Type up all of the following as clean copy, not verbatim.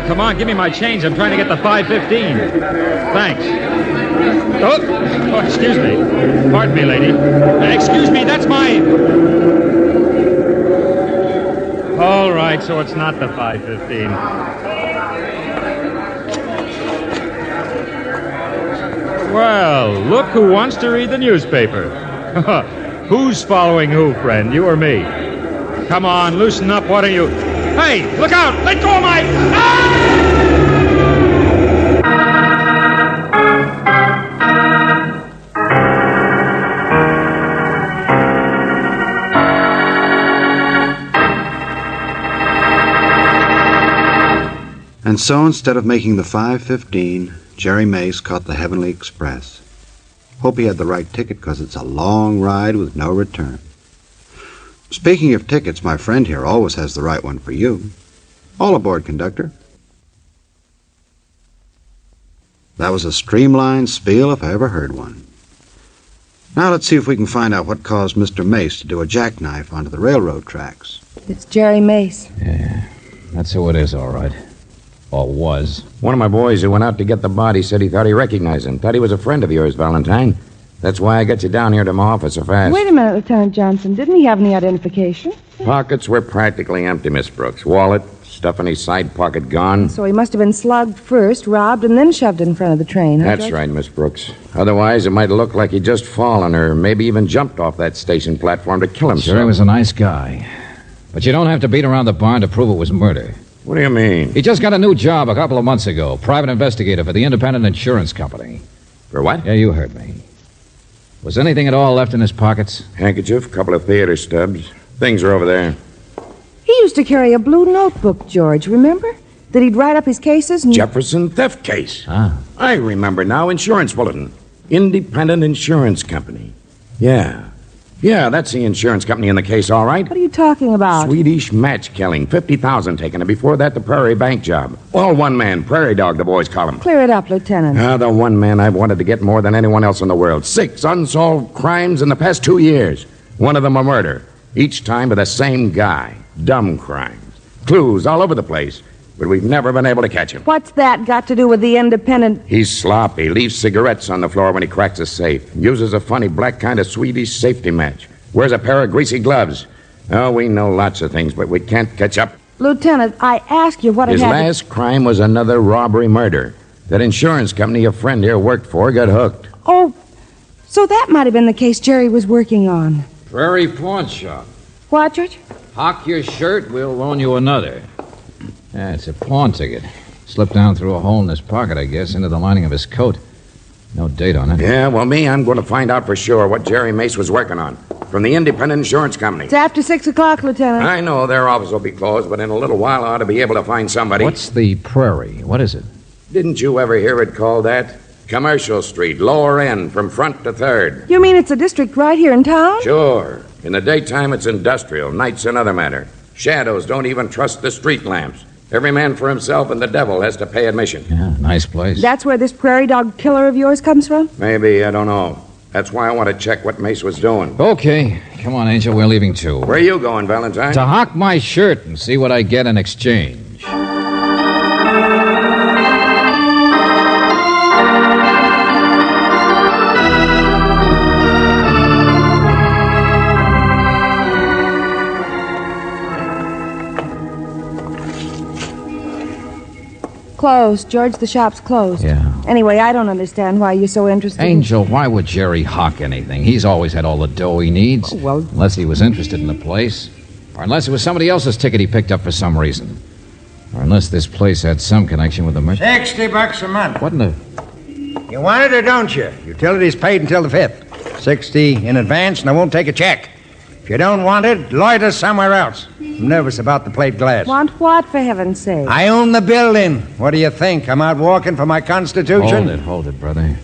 Come on, give me my change. I'm trying to get the 5.15. Thanks. Oh, excuse me. Pardon me, lady. Excuse me, that's my... All right, so it's not the 5.15. Well, look who wants to read the newspaper. Who's following who, friend, you or me? Come on, loosen up. What are you... Hey, look out! Let go of my... And so instead of making the 5:15, Jerry Mace caught the Heavenly Express. Hope he had the right ticket, because it's a long ride with no return. Speaking of tickets, my friend here always has the right one for you. All aboard, conductor. That was a streamlined spiel if I ever heard one. Now let's see if we can find out what caused Mr. Mace to do a jackknife onto the railroad tracks. It's Jerry Mace. Yeah, that's who it is, all right. Or was. One of my boys who went out to get the body said he thought he recognized him. Thought he was a friend of yours, Valentine. That's why I got you down here to my office so fast. Wait a minute, Lieutenant Johnson. Didn't he have any identification? Pockets were practically empty, Miss Brooks. Wallet, stuff in his side pocket gone. So he must have been slugged first, robbed, and then shoved in front of the train, huh, That's George? right, Miss Brooks. Otherwise, it might look like he'd just fallen or maybe even jumped off that station platform to kill himself. Sure, he was a nice guy. But you don't have to beat around the barn to prove it was murder. What do you mean? He just got a new job a couple of months ago. Private investigator for the Independent Insurance Company. For what? Yeah, you heard me. Was anything at all left in his pockets? Handkerchief, couple of theater stubs. Things are over there. He used to carry a blue notebook, George, remember? That he'd write up his cases and... Jefferson theft case. Ah. I remember now. Insurance bulletin. Independent Insurance Company. Yeah, that's the insurance company in the case, all right. What are you talking about? Swedish match killing. 50,000 taken, and before that, the Prairie Bank job. All one man. Prairie Dog, the boys call him. Clear it up, Lieutenant. The one man I've wanted to get more than anyone else in the world. 6 unsolved crimes in the past 2 years. One of them a murder. Each time by the same guy. Dumb crimes. Clues all over the place. But we've never been able to catch him. What's that got to do with the Independent... He's sloppy. Leaves cigarettes on the floor when he cracks a safe. Uses a funny black kind of Swedish safety match. Wears a pair of greasy gloves. Oh, we know lots of things, but we can't catch up. Lieutenant, I asked you what His it had last crime was another robbery murder. That insurance company a friend here worked for got hooked. Oh, so that might have been the case Jerry was working on. Prairie Pawn Shop. What, George? Hock your shirt, we'll loan you another. Yeah, it's a pawn ticket. Slipped down through a hole in his pocket, I guess, into the lining of his coat. No date on it. Yeah, well, I'm going to find out for sure what Jerry Mace was working on. From the Independent Insurance Company. It's after 6 o'clock, Lieutenant. I know their office will be closed, but in a little while I ought to be able to find somebody. What's the Prairie? What is it? Didn't you ever hear it called that? Commercial Street, lower end, from front to third. You mean it's a district right here in town? Sure. In the daytime, it's industrial. Night's another matter. Shadows don't even trust the street lamps. Every man for himself, and the devil has to pay admission. Yeah, nice place. That's where this prairie dog killer of yours comes from? Maybe, I don't know. That's why I want to check what Mace was doing. Okay. Come on, Angel, we're leaving too. Where are you going, Valentine? To hock my shirt and see what I get in exchange. Closed. George, the shop's closed. Yeah. Anyway, I don't understand why you're so interested Angel, why would Jerry hock anything? He's always had all the dough he needs. Oh, well... Unless he was interested in the place. Or unless it was somebody else's ticket he picked up for some reason. Or unless this place had some connection with the murder. $60 a month. What in the... You want it or don't you? Utilities paid until the 5th. 60 in advance, and I won't take a check. If you don't want it, loiter somewhere else. I'm nervous about the plate glass. Want what, for heaven's sake? I own the building. What do you think? I'm out walking for my constitution? Hold it, brother.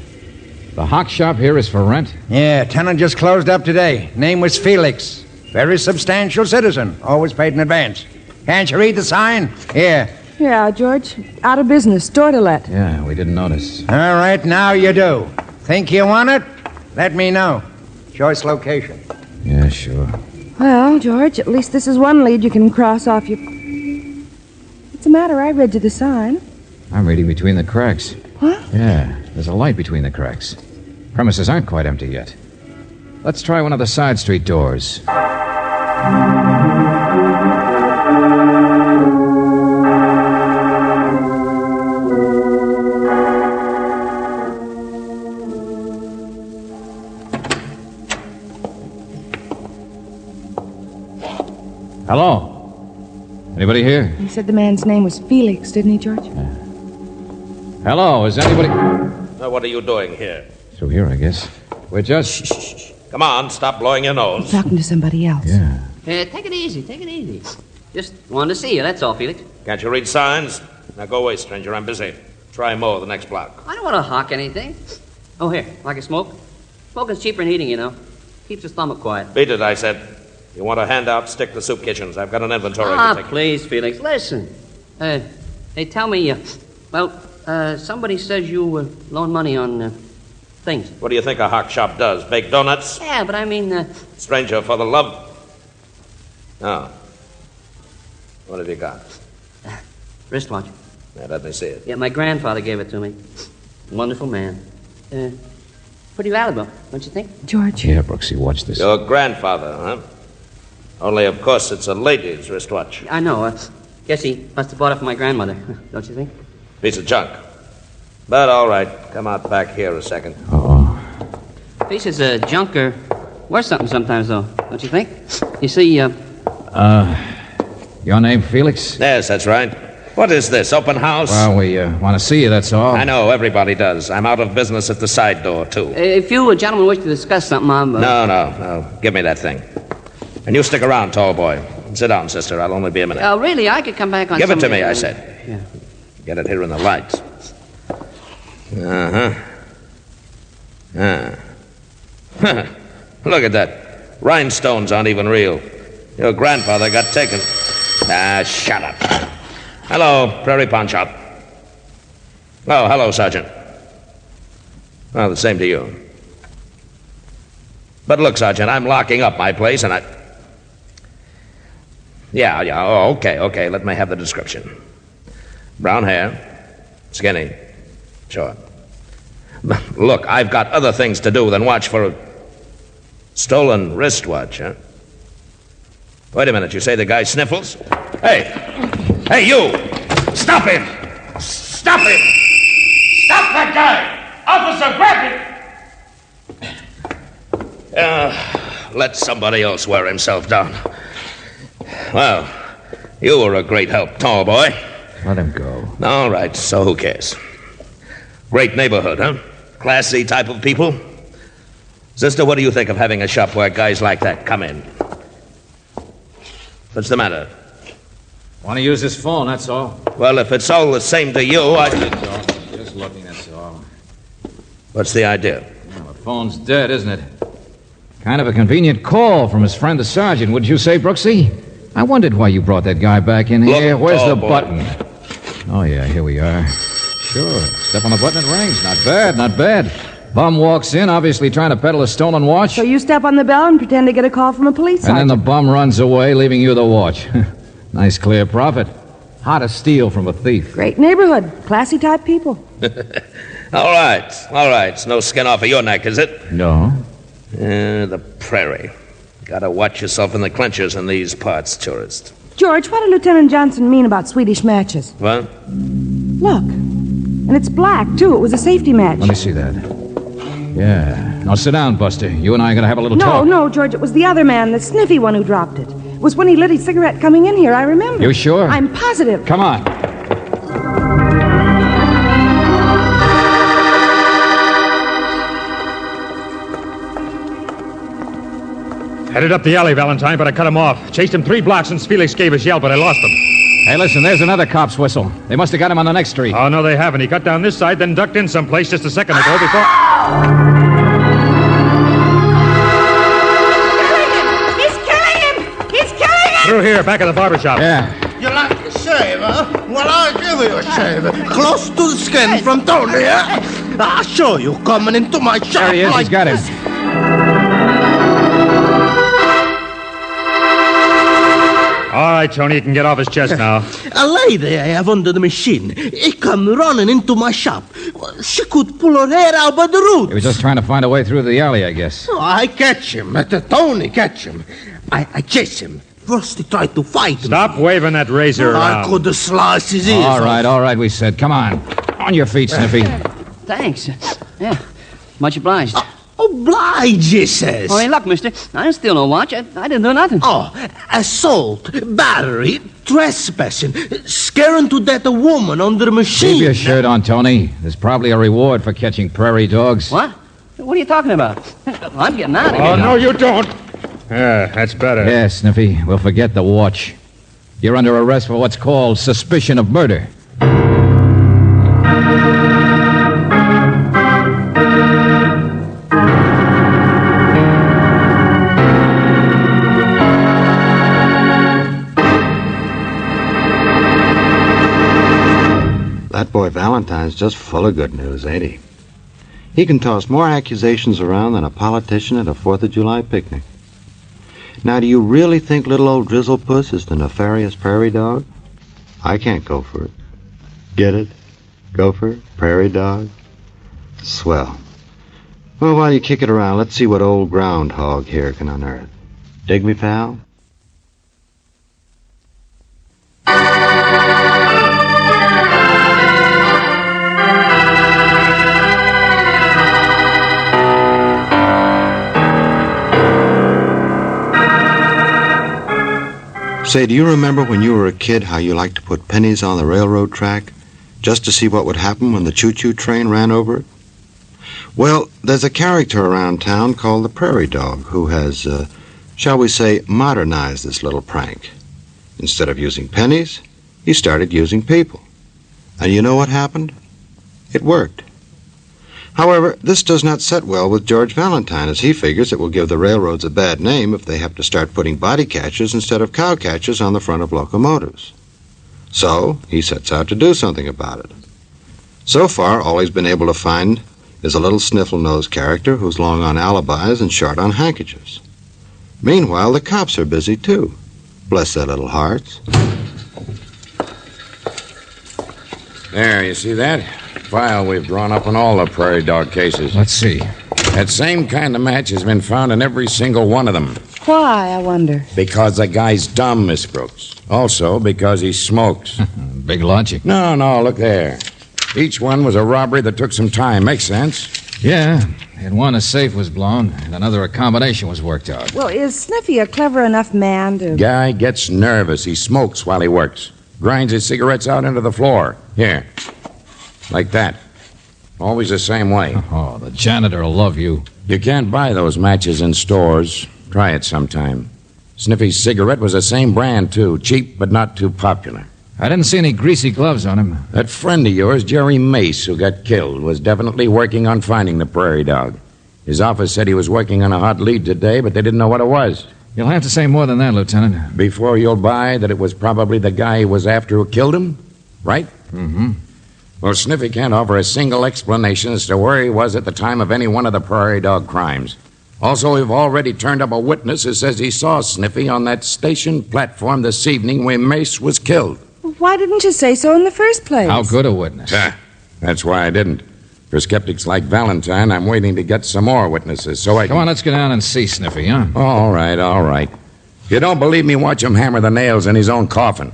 The hock shop here is for rent? Yeah, tenant just closed up today. Name was Felix. Very substantial citizen. Always paid in advance. Can't you read the sign? Here. Yeah, George. Out of business. Door to let. Yeah, we didn't notice. All right, now you do. Think you want it? Let me know. Choice location. Yeah, sure. Well, George, at least this is one lead you can cross off your... What's the matter? I read you the sign. I'm reading between the cracks. What? Yeah, there's a light between the cracks. Premises aren't quite empty yet. Let's try one of the side street doors. Hello? Anybody here? He said the man's name was Felix, didn't he, George? Hello, is anybody... Now, what are you doing here? Through here, I guess. We're just... Shh. Come on, stop blowing your nose. Talking to somebody else. Yeah. Take it easy. Just wanted to see you, that's all, Felix. Can't you read signs? Now go away, stranger. I'm busy. Try more the next block. I don't want to hawk anything. Oh, here, like a smoke? Smoking's cheaper than eating, you know. Keeps the stomach quiet. Beat it, I said. You want a handout? Stick to soup kitchens. I've got an inventory to take. Please, Felix, listen. They tell me, somebody says you loan money on things. What do you think a hock shop does? Bake donuts? Yeah, but I mean... Stranger, for the love... Oh. What have you got? Wristwatch. Yeah, let me see it. Yeah, my grandfather gave it to me. Wonderful man. Pretty valuable, don't you think? George. Yeah, Brooksy, watch this. Your grandfather, huh? Only, of course, it's a lady's wristwatch. I know. Guess he must have bought it for my grandmother, don't you think? Piece of junk. But all right, come out back here a second. Oh. Pieces of junk are worth something sometimes, though, don't you think? You see, Your name, Felix? Yes, that's right. What is this, open house? Well, we want to see you, that's all. I know, everybody does. I'm out of business at the side door, too. if you gentlemen wish to discuss something, I'm... No. Give me that thing. And you stick around, tall boy. Sit down, sister. I'll only be a minute. Oh, really? I could come back on Give it to somebody- me, I said. Yeah. Get it here in the light. Look at that. Rhinestones aren't even real. Your grandfather got taken. Shut up. Hello, Prairie Pawn Shop. Oh, hello, Sergeant. Well, the same to you. But look, Sergeant, I'm locking up my place, and I... Yeah, okay, let me have the description. Brown hair, skinny, short. Look, I've got other things to do than watch for a stolen wristwatch, huh? Wait a minute, you say the guy sniffles? Hey, you! Stop him! Stop him! Stop that guy! Officer, grab him! Let somebody else wear himself down. Well, you were a great help, tall boy. Let him go. All right, so who cares? Great neighborhood, huh? Classy type of people. Sister, what do you think of having a shop where guys like that come in? What's the matter? Want to use this phone, that's all. Well, if it's all the same to you, Just looking, that's all. What's the idea? Well, the phone's dead, isn't it? Kind of a convenient call from his friend the sergeant, wouldn't you say, Brooksy? I wondered why you brought that guy back in here. Look, Where's the boy. button? Oh, yeah, here we are. Sure. Step on the button, it rings. Not bad. Bum walks in, obviously trying to peddle a stolen watch. So you step on the bell and pretend to get a call from a police And then sergeant. the bum runs away, leaving you the watch. Nice clear profit. How to steal from a thief. Great neighborhood. Classy type people. All right. It's no skin off of your neck, is it? No. The prairie. Gotta watch yourself in the clinchers in these parts, tourist. George, what did Lieutenant Johnson mean about Swedish matches? What? Look. And it's black, too. It was a safety match. Let me see that. Yeah. Now sit down, Buster. You and I are going to have a little talk. No, George. It was the other man, the sniffy one who dropped it. It was when he lit his cigarette coming in here. I remember. You sure? I'm positive. Come on. Headed up the alley, Valentine, but I cut him off. Chased him 3 blocks since Felix gave his yell, but I lost him. Hey, listen, there's another cop's whistle. They must have got him on the next street. Oh, no, they haven't. He cut down this side, then ducked in someplace just a second ago before... He's killing him! He's killing him! Through here, back of the barber shop. Yeah. You like a shave, huh? Well, I'll give you a shave. Close to the skin from Tony, huh? I'll show you coming into my shop. There he is. He's got him. All right, Tony, you can get off his chest now. A lady I have under the machine. He come running into my shop. She could pull her hair out by the root. He was just trying to find a way through the alley, I guess. Oh, I catch him. Tony catch him. I chase him. First he tried to fight me. Stop waving that razor I around. could have sliced his ears. All right, we said. Come on. On your feet, Sniffy. Thanks. Yeah, much obliged. Oblige, he says. Oh, hey, look, mister. I didn't steal no watch. I didn't do nothing. Oh, assault, battery, trespassing, scaring to death a woman under the machine. Keep your shirt on, Tony. There's probably a reward for catching prairie dogs. What? What are you talking about? I'm getting out of here. Oh, no, you don't. Yeah, that's better. Yeah, Sniffy. We'll forget the watch. You're under arrest for what's called suspicion of murder. That boy Valentine's just full of good news, ain't he? He can toss more accusations around than a politician at a 4th of July picnic. Now, do you really think little old Drizzlepuss is the nefarious prairie dog? I can't go for it. Get it? Gopher? Prairie dog? Swell. Well, while you kick it around, let's see what old groundhog here can unearth. Dig me, pal? Say, do you remember when you were a kid how you liked to put pennies on the railroad track just to see what would happen when the choo-choo train ran over it? Well, there's a character around town called the Prairie Dog who has, shall we say, modernized this little prank. Instead of using pennies, he started using people. And you know what happened? It worked. However, this does not set well with George Valentine, as he figures it will give the railroads a bad name if they have to start putting body catchers instead of cow catchers on the front of locomotives. So, he sets out to do something about it. So far, all he's been able to find is a little sniffle-nosed character who's long on alibis and short on handkerchiefs. Meanwhile, the cops are busy, too. Bless their little hearts. There, you see that? File we've drawn up on all the prairie dog cases. Let's see. That same kind of match has been found in every single one of them. Why, I wonder? Because the guy's dumb, Miss Brooks. Also because he smokes. Big logic. No, look there. Each one was a robbery that took some time. Makes sense? Yeah. In one, a safe was blown, and another, a combination was worked out. Well, is Sniffy a clever enough man to... Guy gets nervous. He smokes while he works. Grinds his cigarettes out into the floor. Here. Like that. Always the same way. Oh, the janitor will love you. You can't buy those matches in stores. Try it sometime. Sniffy's cigarette was the same brand, too. Cheap, but not too popular. I didn't see any greasy gloves on him. That friend of yours, Jerry Mace, who got killed, was definitely working on finding the prairie dog. His office said he was working on a hot lead today, but they didn't know what it was. You'll have to say more than that, Lieutenant. Before you'll buy that it was probably the guy he was after who killed him, right? Mm-hmm. Well, Sniffy can't offer a single explanation as to where he was at the time of any one of the prairie dog crimes. Also, we've already turned up a witness who says he saw Sniffy on that station platform this evening when Mace was killed. Why didn't you say so in the first place? How good a witness? That's why I didn't. For skeptics like Valentine, I'm waiting to get some more witnesses so I can... Come on, let's get down and see Sniffy, huh? All right. If you don't believe me, watch him hammer the nails in his own coffin.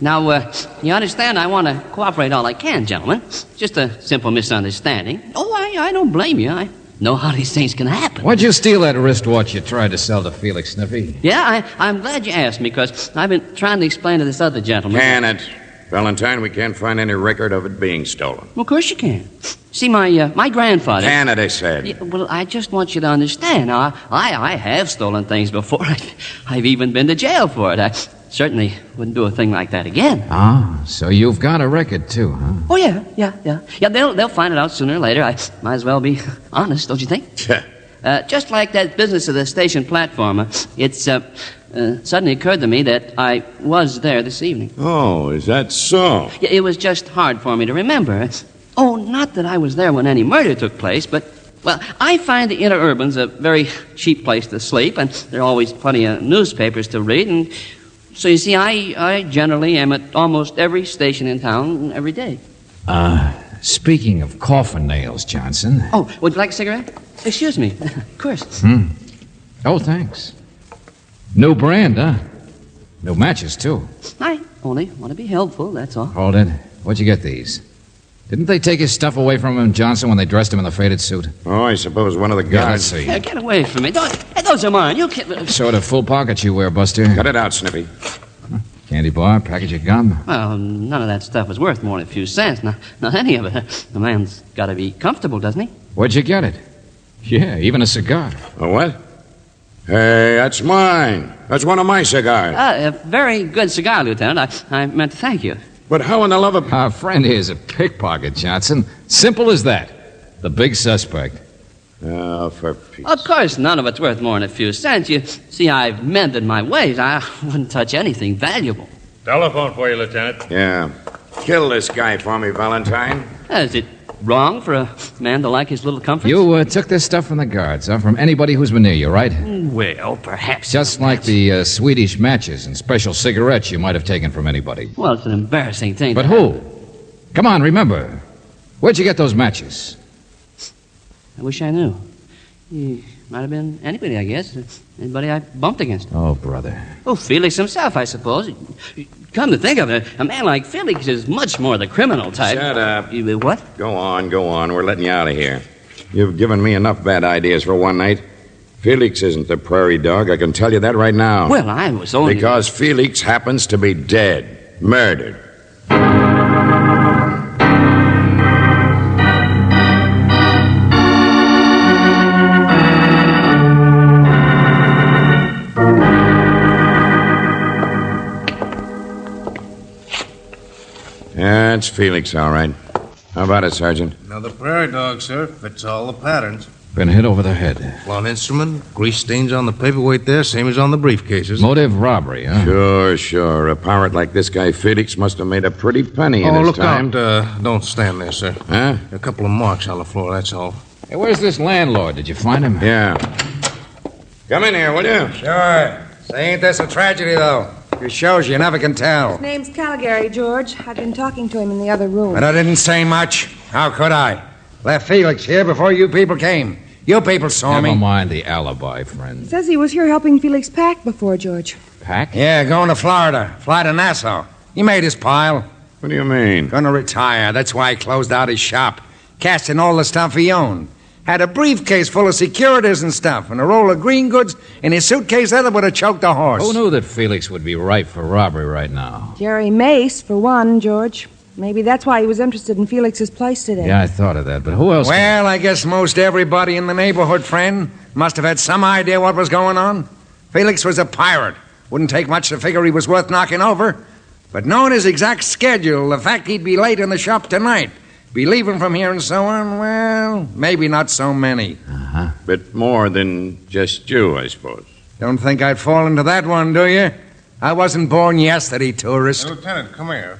Now, you understand I want to cooperate all I can, gentlemen. Just a simple misunderstanding. Oh, I don't blame you. I know how these things can happen. Why'd you steal that wristwatch you tried to sell to Felix, Sniffy? Yeah, I'm glad you asked me, because I've been trying to explain to this other gentleman. Can it? Valentine, we can't find any record of it being stolen. Well, of course you can. See, my grandfather... Canada said. Yeah, well, I just want you to understand. Now, I have stolen things before. I've even been to jail for it. I certainly wouldn't do a thing like that again. Ah, so you've got a record, too, huh? Oh, yeah. Yeah, they'll find it out sooner or later. I might as well be honest, don't you think? Just like that business of the station platform, it's suddenly occurred to me that I was there this evening. Oh, is that so? Yeah, it was just hard for me to remember. Oh, not that I was there when any murder took place, but, well, I find the interurbans a very cheap place to sleep, and there are always plenty of newspapers to read, and so you see, I generally am at almost every station in town every day. Speaking of coffin nails, Johnson. Oh, would you like a cigarette? Excuse me. Of course. Oh, thanks. New brand, huh? New matches, too. I only want to be helpful, that's all. Hold it. Where'd you get these? Didn't they take his stuff away from him, Johnson, when they dressed him in the faded suit? Oh, I suppose one of the Yeah, guards... let's see. Get away from me. Those are mine. You can't... Sort of full pockets you wear, Buster. Cut it out, Snippy. Candy bar, package of gum. Well, none of that stuff was worth more than a few cents. Not any of it. The man's got to be comfortable, doesn't he? Where'd you get it? Yeah, even a cigar. A what? Hey, that's mine. That's one of my cigars. A very good cigar, Lieutenant. I meant to thank you. But how in the love of... Our friend here's a pickpocket, Johnson. Simple as that. The big suspect. Oh, for Pete's... Of course, none of it's worth more than a few cents. You see, I've mended my ways. I wouldn't touch anything valuable. Telephone for you, Lieutenant. Yeah. Kill this guy for me, Valentine. Is it wrong for a man to like his little comforts? You took this stuff from the guards, huh? From anybody who's been near you, right? Well, perhaps. Just like the Swedish matches and special cigarettes you might have taken from anybody. Well, it's an embarrassing thing. But who? Come on, remember. Where'd you get those matches? I wish I knew. He might have been anybody, I guess. Anybody I bumped against. Oh, brother. Oh, Felix himself, I suppose. Come to think of it, a man like Felix is much more the criminal type. Shut up. What? Go on. We're letting you out of here. You've given me enough bad ideas for one night. Felix isn't the prairie dog. I can tell you that right now. Well, I was only... Because Felix happens to be dead. Murdered. That's Felix, all right. How about it, Sergeant? Another prairie dog, sir. Fits all the patterns. Been hit over the head. Flawed instrument, grease stains on the paperweight there, same as on the briefcases. Motive robbery, huh? Sure. A pirate like this guy Felix must have made a pretty penny in his look time. out. Don't stand there, sir. Huh? A couple of marks on the floor, that's all. Hey, where's this landlord? Did you find him? Yeah. Come in here, will you? Sure. Say, ain't this a tragedy, though? It shows you never can tell. His name's Caligari, George. I've been talking to him in the other room. But I didn't say much. How could I? Left Felix here before you people came. You people saw me. Never mind the alibi, friend. Says he was here helping Felix pack before, George. Pack? Yeah, going to Florida. Fly to Nassau. He made his pile. What do you mean? Gonna retire. That's why he closed out his shop. Cashed in all the stuff he owned. Had a briefcase full of securities and stuff, and a roll of green goods in his suitcase that would have choked a horse. Who knew that Felix would be ripe for robbery right now? Jerry Mace, for one, George. Maybe that's why he was interested in Felix's place today. Yeah, I thought of that, but who else? Well, I guess most everybody in the neighborhood, friend, must have had some idea what was going on. Felix was a pirate. Wouldn't take much to figure he was worth knocking over. But knowing his exact schedule, the fact he'd be late in the shop tonight, be leaving from here and so on, well, maybe not so many. Uh-huh. Bit more than just you, I suppose. Don't think I'd fall into that one, do you? I wasn't born yesterday, tourist. Lieutenant, come here.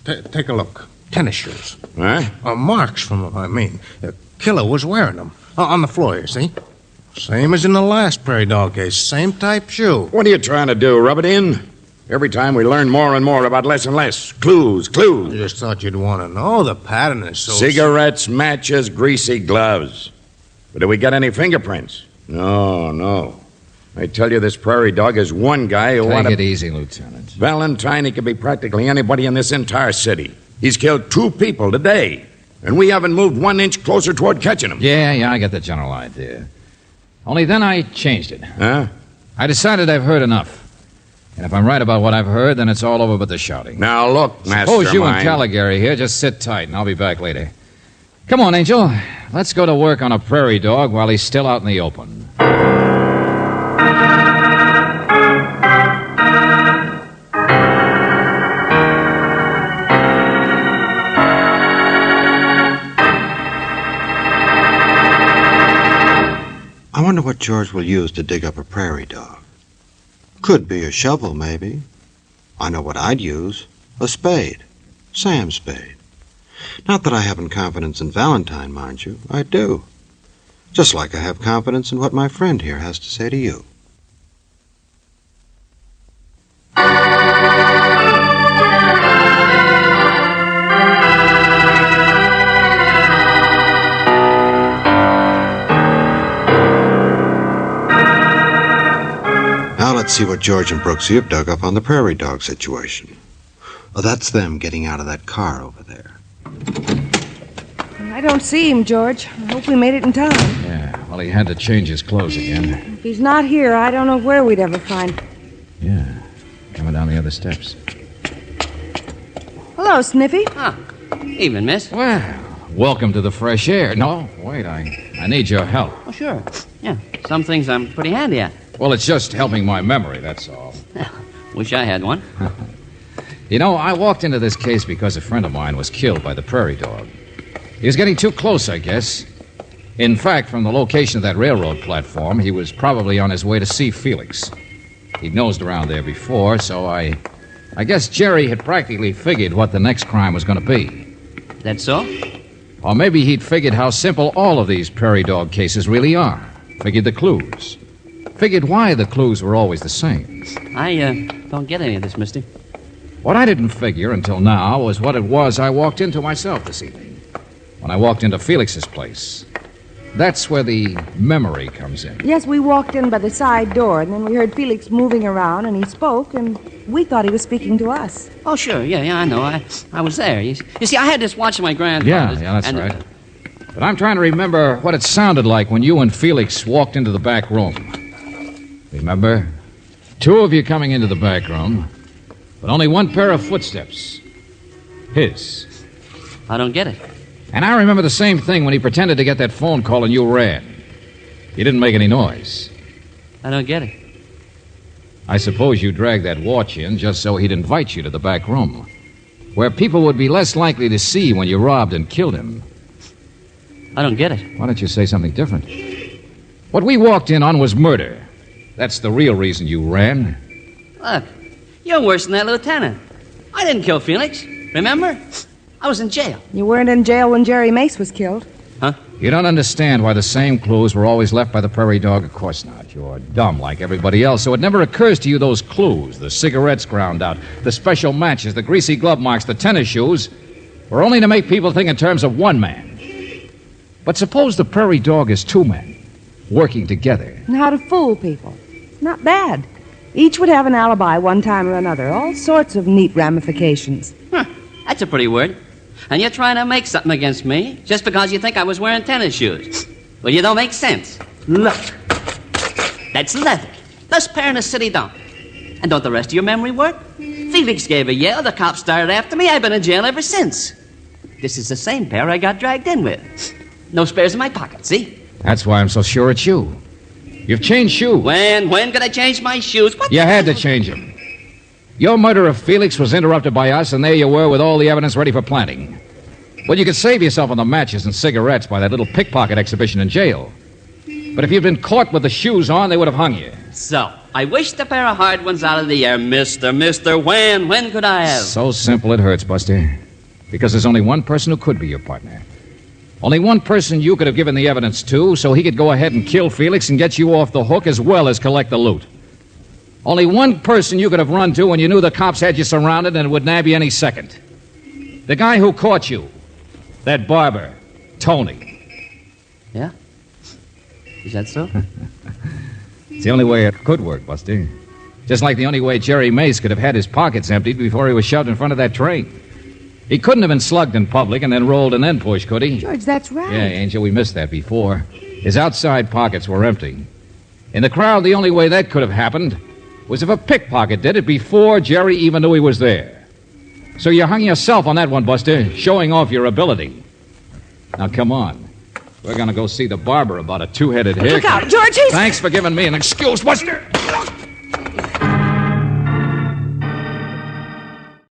Take a look. Tennis shoes. Huh? Marks from them, I mean. The killer was wearing them. On the floor, you see? Same as in the last prairie dog case. Same type shoe. What are you trying to do, rub it in? Every time we learn more and more about less and less. Clues. I just thought you'd want to know. The pattern is so... Cigarettes, matches, greasy gloves. But did we get any fingerprints? No. I tell you, this prairie dog is one guy who Take it easy, Lieutenant. Valentine, he could be practically anybody in this entire city. He's killed 2 people today, and we haven't moved 1 inch closer toward catching him. Yeah, I get the general idea. Only then I changed it. Huh? I decided I've heard enough. And if I'm right about what I've heard, then it's all over but the shouting. Now, look, Suppose you and Mastermind. Caligari here just sit tight, and I'll be back later. Come on, Angel. Let's go to work on a prairie dog while he's still out in the open. I wonder what George will use to dig up a prairie dog. Could be a shovel, maybe. I know what I'd use. A spade. Sam's spade. Not that I haven't confidence in Valentine, mind you. I do. Just like I have confidence in what my friend here has to say to you. Now let's see what George and Brooksy have dug up on the prairie dog situation. Oh, that's them getting out of that car over there. I don't see him, George. I hope we made it in time. Yeah, well, he had to change his clothes again. If he's not here, I don't know where we'd ever find him. Yeah, coming down the other steps. Hello, Sniffy. Ah, evening, miss. Well, welcome to the fresh air. No, wait, I need your help. Oh, sure. Yeah, some things I'm pretty handy at. Well, it's just helping my memory, that's all. Wish I had one. You know, I walked into this case because a friend of mine was killed by the prairie dog. He was getting too close, I guess. In fact, from the location of that railroad platform, he was probably on his way to see Felix. He'd nosed around there before, so I guess Jerry had practically figured what the next crime was going to be. That so? Or maybe he'd figured how simple all of these prairie dog cases really are. Figured the clues. Figured why the clues were always the same. I don't get any of this, mister. What I didn't figure until now was what it was I walked into myself this evening. When I walked into Felix's place. That's where the memory comes in. Yes, we walked in by the side door, and then we heard Felix moving around, and he spoke, and we thought he was speaking to us. Oh, sure. Yeah, I know. I was there. You see, I had this watch of my grandfather's. Yeah, that's right. But I'm trying to remember what it sounded like when you and Felix walked into the back room. Remember? Two of you coming into the back room, but only one pair of footsteps. His. I don't get it. And I remember the same thing when he pretended to get that phone call and you ran. You didn't make any noise. I don't get it. I suppose you dragged that watch in just so he'd invite you to the back room, where people would be less likely to see when you robbed and killed him. I don't get it. Why don't you say something different? What we walked in on was murder. That's the real reason you ran. Look, you're worse than that lieutenant. I didn't kill Felix. Remember? I was in jail. You weren't in jail when Jerry Mace was killed. Huh? You don't understand why the same clues were always left by the prairie dog. Of course not. You're dumb like everybody else, so it never occurs to you those clues, the cigarettes ground out, the special matches, the greasy glove marks, the tennis shoes, were only to make people think in terms of one man. But suppose the prairie dog is two men, working together. And how to fool people. Not bad. Each would have an alibi one time or another. All sorts of neat ramifications. Huh. That's a pretty word. And you're trying to make something against me just because you think I was wearing tennis shoes. Well, you don't make sense. Look. That's leather. This pair in a city dump. And don't the rest of your memory work? Felix gave a yell, the cops started after me, I've been in jail ever since. This is the same pair I got dragged in with. No spares in my pocket, see? That's why I'm so sure it's you. You've changed shoes. When could I change my shoes? What You had to change them. Your murder of Felix was interrupted by us, and there you were with all the evidence ready for planting. Well, you could save yourself on the matches and cigarettes by that little pickpocket exhibition in jail. But if you'd been caught with the shoes on, they would have hung you. So, I wished a pair of hard ones out of the air, mister. When could I have? So simple it hurts, Buster. Because there's only one person who could be your partner. Only one person you could have given the evidence to so he could go ahead and kill Felix and get you off the hook as well as collect the loot. Only one person you could have run to when you knew the cops had you surrounded and would nab you any second. The guy who caught you. That barber, Tony. Yeah? Is that so? It's the only way it could work, Buster. Just like the only way Jerry Mace could have had his pockets emptied before he was shoved in front of that train. He couldn't have been slugged in public and then rolled and then pushed, could he? George, that's right. Yeah, Angel, we missed that before. His outside pockets were empty. In the crowd, the only way that could have happened was if a pickpocket did it before Jerry even knew he was there. So you hung yourself on that one, Buster, showing off your ability. Now, come on. We're going to go see the barber about a two-headed haircut. Look out, George, he's... Thanks for giving me an excuse, Buster.